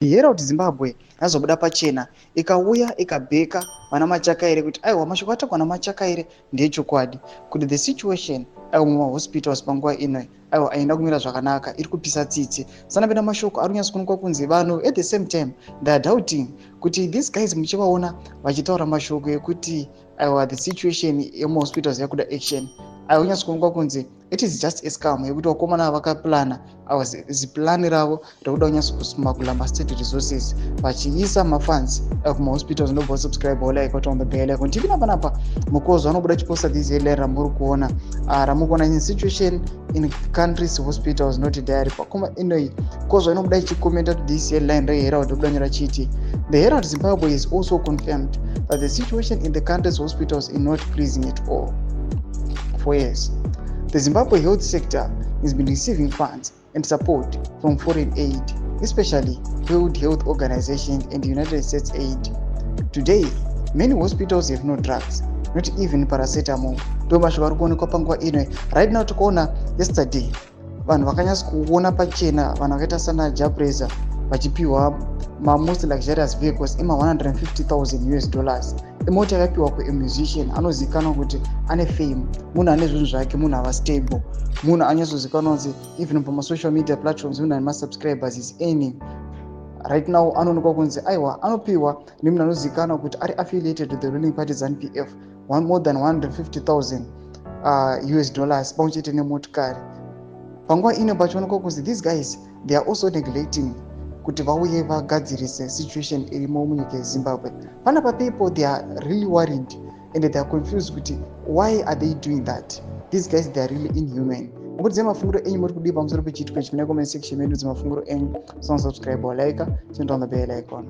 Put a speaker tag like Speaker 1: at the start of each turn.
Speaker 1: Herald Zimbabwe yazobuda pachena ikauya ikabheka vana Machakaire kuti aiwa mashoko atakwana Machakaire ndeechokwadi kuti the situation mumahospitals panguva ino aiwa aina kumira zvakanaka, iri kupisa tsitsi. Sanapenda mashoko ari kunyatso kuonekwa kunzi vanhu at the same time they are doubting kuti these guys muchivaona vachitaura mashoko ekuti aiwa the situation yemuhospitals yakuda action, aiwa kunyatso kuonekwa kunzi it is just a scam yekuti vakomana vakapurana zipurani ravo rekuda kunyatso kusuma kulamba state resources vachiisa mafunds kumahospitals nobva subscribe like kuti on the bell icon. Tivi napanapa mukozo anobuda chiposta this headline ramuri kuona in situation in countries hospitals not diary pakoma inoi kozo inobuda ichikomenta to this headline reHerald obudanyira chiti the Herald Zimbabwe is also confirmed that the situation in the country's hospitals is not pleasing at all. For years, the Zimbabwe health sector has been receiving funds and support from foreign aid, especially World Health Organization and United States aid. Today, many hospitals have no drugs, not even paracetamol. Right now, tukaona yesterday, vanhu vakanyatsa kuona pachena vanhu vakaita sana Jabreza vachipiwa most luxurious vehicles ima $150,000. Imota yakapiwa musician anozikanwa kuti ane fame, munhu ane zvinhu zvake, munhu ava stable, munhu anyatsozikanwa kuti even pamasocial media platforms munhu ane masubscribers is earning. Right now anoonekwa kunzi aiwa anopiwa nemunhu anozikanwa kuti ari affiliated to the ruling party ZANU-PF more than $150,000 pamwechete nemotikari. Panguva ino pachionekwa kunzi these guys they are also neglecting kuti vauye vagadzirise situation irimo munyika yeZimbabwe. Panapa people they are really worried and they are confused kuti why are they doing that? These guys they are really inhuman. Mukudze mafunguro enyu muri kudii pamusoro pechitiko ichi mune comment section medu dzemafunguro enyu. Subscribe or like, turn on the bell icon.